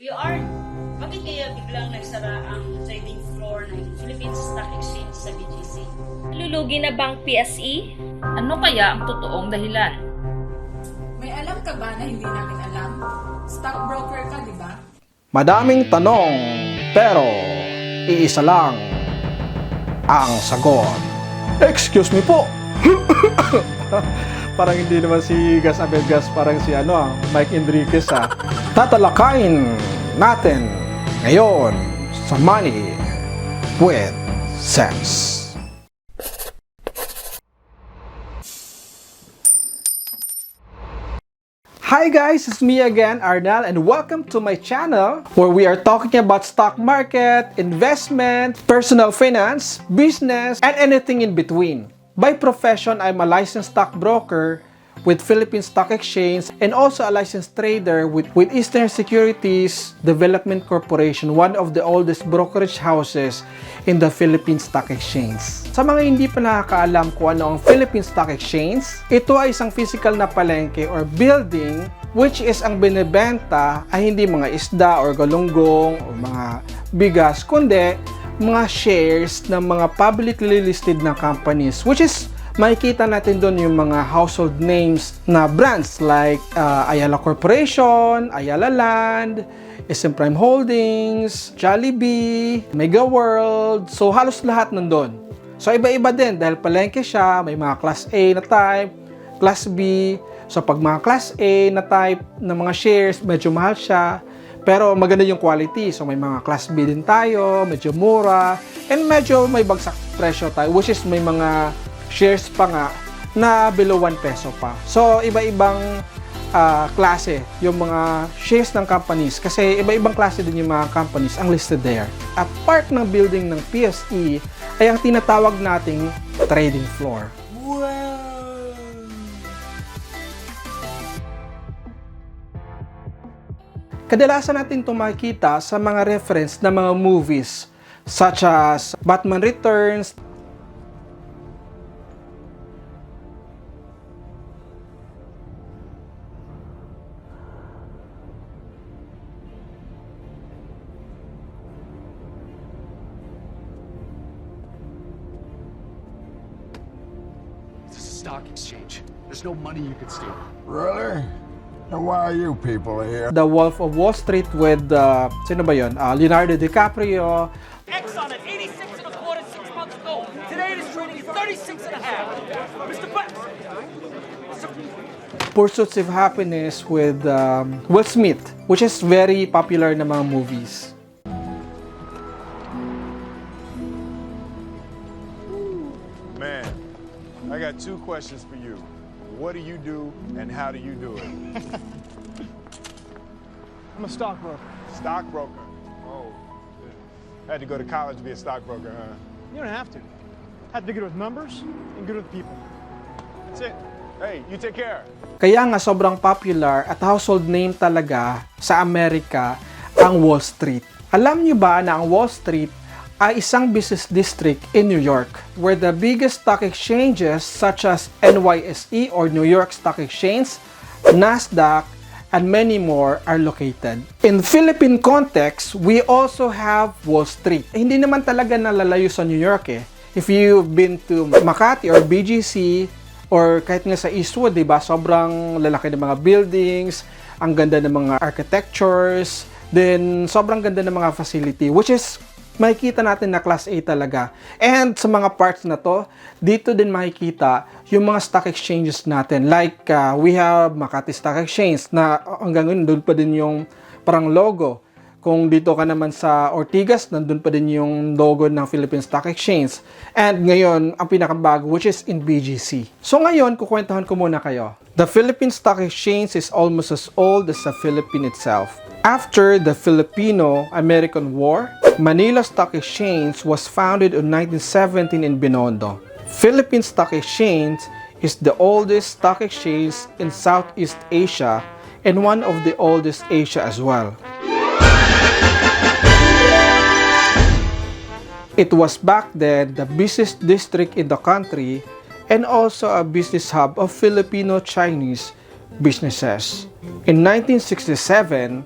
PR, bakit kaya biglang nagsara ang trading floor ng Philippine Stock Exchange sa BGC? Lulugi na bang PSE? Ano kaya ang totoong dahilan? May alam ka ba na hindi namin alam? Stockbroker ka, di ba? Madaming tanong, pero iisa lang ang sagot. Excuse me po. Parang hindi naman si Gas Abegas, parang si Mike Enriquez Tatalakayin natin ngayon sa Money with Sense. Hi guys, it's me again, Arnal, and welcome to my channel where we are talking about stock market, investment, personal finance, business, and anything in between. By profession, I'm a licensed stockbroker with Philippine Stock Exchange and also a licensed trader with Eastern Securities Development Corporation, one of the oldest brokerage houses in the Philippine Stock Exchange. Sa mga hindi pa nakakaalam kung ano ang Philippine Stock Exchange, ito ay isang physical na palengke or building which is ang binebenta ay hindi mga isda or galunggong o mga bigas, kundi mga shares ng mga publicly listed na companies, which is makikita natin doon yung mga household names na brands like Ayala Corporation, Ayala Land, SM Prime Holdings, Jollibee, Mega World. So halos lahat nandun. So iba-iba din dahil palengke siya, may mga Class A na type, Class B. So pag mga Class A na type ng mga shares, medyo mahal siya. Pero maganda yung quality. So may mga Class B din tayo, medyo mura, and medyo may bagsak presyo tayo, which is may mga shares pa nga na below 1 peso pa. So, iba-ibang klase yung mga shares ng companies kasi iba-ibang klase din yung mga companies ang listed there. A part ng building ng PSE ay ang tinatawag nating trading floor. Kadalasan natin ito makikita sa mga reference na mga movies such as Batman Returns, Stock exchange. There's no money you can steal. Really? And why are you people here? The Wolf of Wall Street with, sino ba yun? Leonardo DiCaprio. Exxon at 86 and a quarter 6 months ago. Today it is trading at 36 and a half. Mr. Pursuits of Happiness with Will Smith, which is very popular na mga movies. Man, I got two questions for you. What do you do and how do you do it? I'm a stockbroker. Stockbroker. Oh, had to go to college to be a stockbroker, huh? You don't have to. Have to be good with numbers and good with people. That's it. Hey, you take care. Kaya nga sobrang popular at household name talaga sa Amerika ang Wall Street. Alam niyo ba na ang Wall Street ay isang business district in New York where the biggest stock exchanges such as NYSE or New York Stock Exchange, Nasdaq, and many more are located. In Philippine context, we also have Wall Street. Hindi naman talaga nalalayo sa New York eh. If you've been to Makati or BGC or kahit nga sa Eastwood, diba, sobrang lalaki ng mga buildings, ang ganda ng mga architectures, then sobrang ganda ng mga facility, which is makikita natin na Class A talaga. And sa mga parts na to, dito din makikita yung mga stock exchanges natin. Like, we have Makati Stock Exchange na hanggang ngayon, doon pa din yung parang logo. Kung dito ka naman sa Ortigas, nandun pa din yung logo ng Philippine Stock Exchange. And ngayon, ang pinakabago, which is in BGC. So ngayon, kukwentuhan ko muna kayo. The Philippine Stock Exchange is almost as old as the Philippines itself. After the Filipino-American War, Manila Stock Exchange was founded in 1917 in Binondo. Philippine Stock Exchange is the oldest stock exchange in Southeast Asia and one of the oldest Asia as well. It was back then the business district in the country and also a business hub of Filipino-Chinese businesses. In 1967,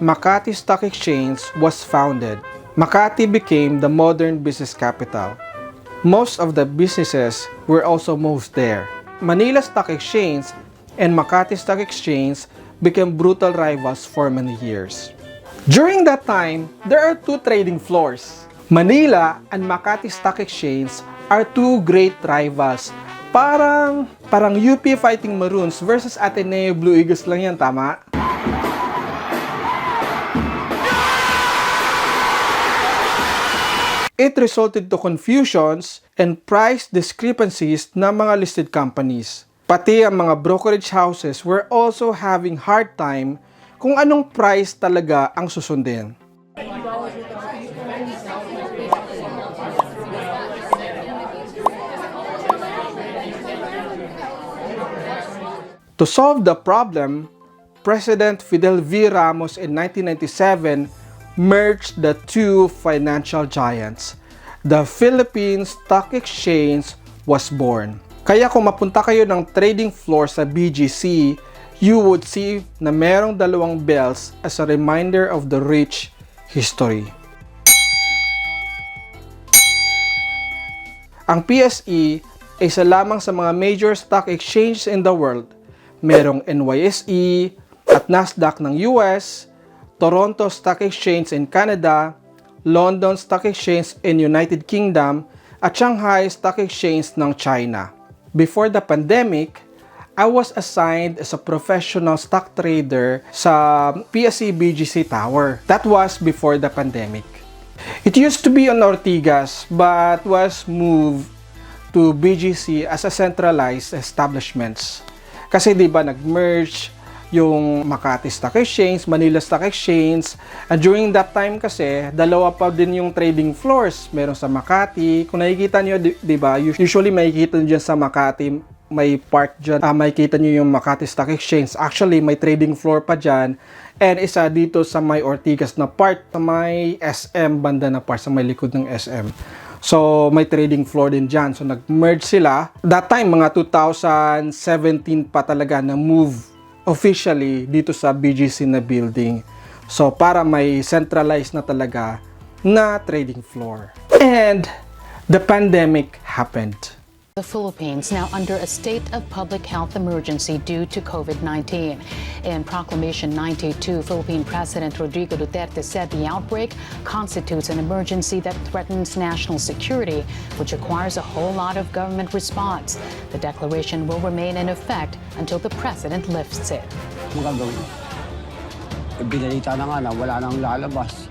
Makati Stock Exchange was founded. Makati became the modern business capital. Most of the businesses were also moved there. Manila Stock Exchange and Makati Stock Exchange became brutal rivals for many years. During that time, there are two trading floors. Manila and Makati Stock Exchange are two great rivals. Parang UP Fighting Maroons versus Ateneo Blue Eagles lang yan, tama? It resulted to confusions and price discrepancies ng mga listed companies. Pati ang mga brokerage houses were also having hard time kung anong price talaga ang susundin. To solve the problem, President Fidel V. Ramos in 1997 merged the two financial giants. The Philippine Stock Exchange was born. Kaya kung mapunta kayo ng trading floor sa BGC, you would see na merong dalawang bells as a reminder of the rich history. Ang PSE ay isa lamang sa mga major stock exchanges in the world. Merong NYSE at Nasdaq ng US, Toronto Stock Exchange in Canada, London Stock Exchange in United Kingdom, at Shanghai Stock Exchange ng China. Before the pandemic, I was assigned as a professional stock trader sa PSE BGC Tower. That was before the pandemic. It used to be on Ortigas but was moved to BGC as a centralized establishments. Kasi di ba nag-merge yung Makati Stock Exchange, Manila Stock Exchange. And during that time kasi, dalawa pa din yung trading floors. Meron sa Makati. Kung nakikita nyo, di ba, usually makikita nyo dyan sa Makati, may part dyan, makikita nyo yung Makati Stock Exchange. Actually, may trading floor pa dyan. And isa dito sa may Ortigas na part, sa may SM, banda na part, sa may likod ng SM. So, may trading floor din dyan. So, nag-merge sila. That time, mga 2017 pa talaga na move officially dito sa BGC na building. So, para may centralized na talaga na trading floor. And the pandemic happened. The Philippines now under a state of public health emergency due to COVID-19. In Proclamation 92, Philippine President Rodrigo Duterte said the outbreak constitutes an emergency that threatens national security, which requires a whole lot of government response. The declaration will remain in effect until the president lifts it. Magagawin. Binalita na nga na wala nang lalabas.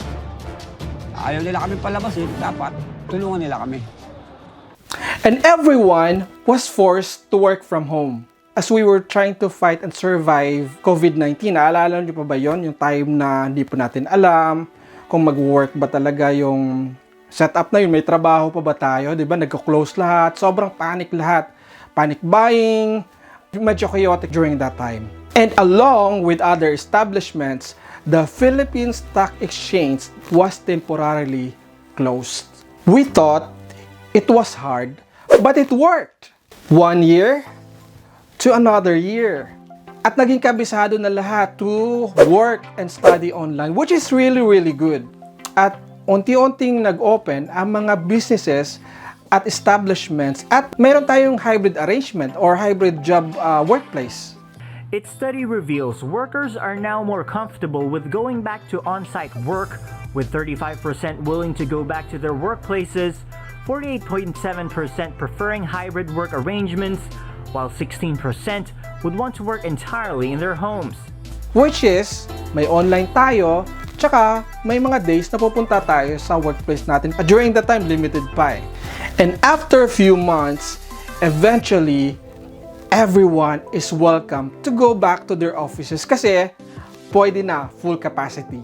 Ayaw nila kami palabas eh. Dapat tulungan nila kami. And everyone was forced to work from home as we were trying to fight and survive COVID-19. Naalala niyo pa ba yon? Yung time na hindi po natin alam kung mag-work ba talaga yung setup na yun. May trabaho pa ba tayo? Diba? Nagko-close lahat. Sobrang panic lahat. Panic buying. Medyo chaotic during that time. And along with other establishments, the Philippine Stock Exchange was temporarily closed. We thought it was hard, but it worked. 1 year to another year. At naging kabisado na lahat to work and study online, which is really, really good. At unti-unting nag-open ang mga businesses at establishments at meron tayong hybrid arrangement or hybrid job workplace. Its study reveals workers are now more comfortable with going back to on-site work, with 35% willing to go back to their workplaces, 48.7% preferring hybrid work arrangements, while 16% would want to work entirely in their homes. Which is, may online tayo, tsaka may mga days na pupunta tayo sa workplace natin. During that time, limited pa eh. And after a few months, eventually, everyone is welcome to go back to their offices kasi pwede na full capacity.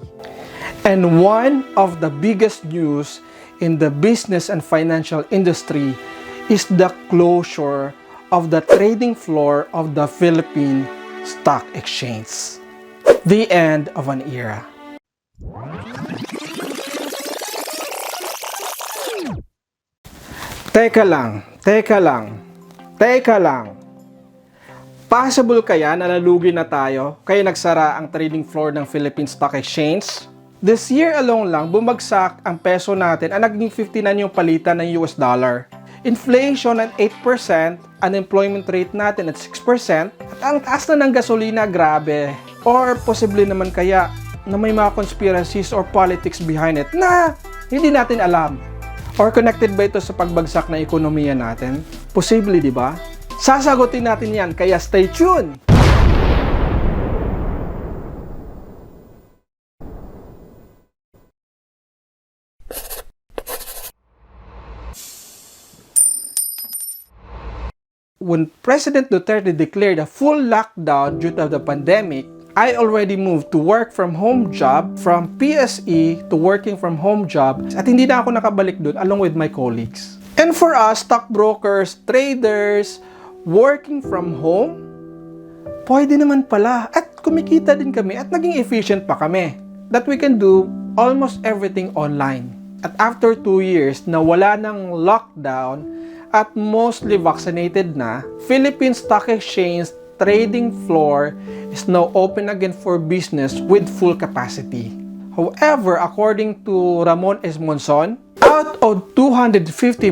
And one of the biggest news in the business and financial industry is the closure of the trading floor of the Philippine Stock Exchange. The end of an era. Teka lang. Possible kaya na nalugi na tayo kaya nagsara ang trading floor ng Philippine Stock Exchange? This year alone lang, bumagsak ang peso natin at naging 59 yung palitan ng US dollar. Inflation at 8%, unemployment rate natin at 6%, at ang taas na ng gasolina, grabe. Or possibly naman kaya na may mga conspiracies or politics behind it na hindi natin alam. Or connected ba ito sa pagbagsak na ekonomiya natin? Possibly, di ba? Sasagutin natin yan, kaya stay tuned! When President Duterte declared a full lockdown due to the pandemic, I already moved to work from home job from PSE to working from home job at hindi na ako nakabalik doon along with my colleagues. And for us, stockbrokers, traders, working from home, pwede naman pala at kumikita din kami at naging efficient pa kami that we can do almost everything online. At after 2 years na wala ng lockdown at mostly vaccinated na, Philippine Stock Exchange trading floor is now open again for business with full capacity. However, according to Ramon S. Monson, out of 250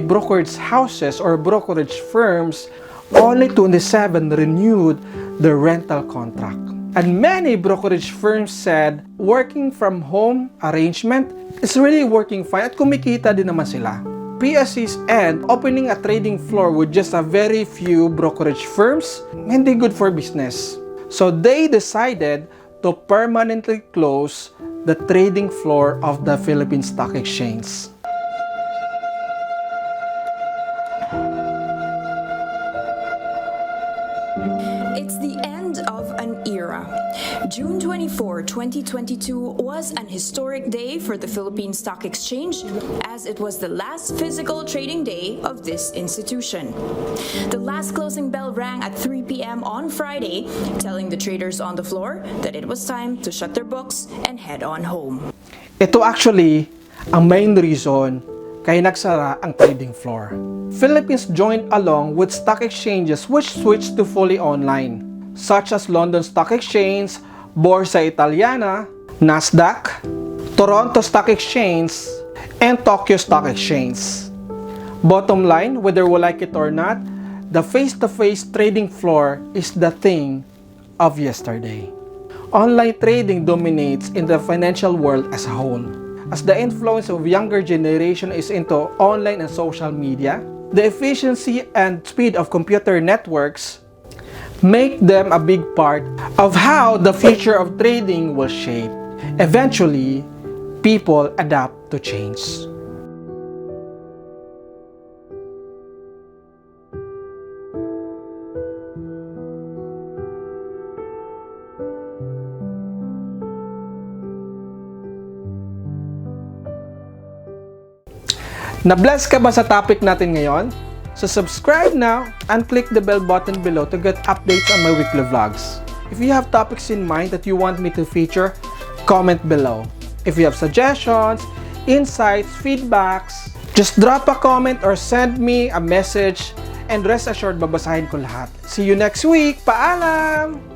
brokerage houses or brokerage firms, only 27 renewed their rental contract. And many brokerage firms said working from home arrangement is really working fine at kumikita din naman sila. PSE's end, opening a trading floor with just a very few brokerage firms, hindi good for business. So they decided to permanently close the trading floor of the Philippine Stock Exchange. It's the end of an era. June 24, 2022 was an historic day for the Philippine Stock Exchange as it was the last physical trading day of this institution. The last closing bell rang at 3 p.m. on Friday, telling the traders on the floor that it was time to shut their books and head on home. Ito actually ang main reason kaya nagsara ang trading floor. Philippines joined along with stock exchanges which switched to fully online, such as London Stock Exchange, Borsa Italiana, Nasdaq, Toronto Stock Exchange, and Tokyo Stock Exchange. Bottom line, whether we like it or not, the face-to-face trading floor is the thing of yesterday. Online trading dominates in the financial world as a whole. As the influence of younger generation is into online and social media, the efficiency and speed of computer networks make them a big part of how the future of trading will shape. Eventually, people adapt to change. Na-bless ka ba sa topic natin ngayon? So subscribe now and click the bell button below to get updates on my weekly vlogs. If you have topics in mind that you want me to feature, comment below. If you have suggestions, insights, feedbacks, just drop a comment or send me a message and rest assured babasahin ko lahat. See you next week! Paalam!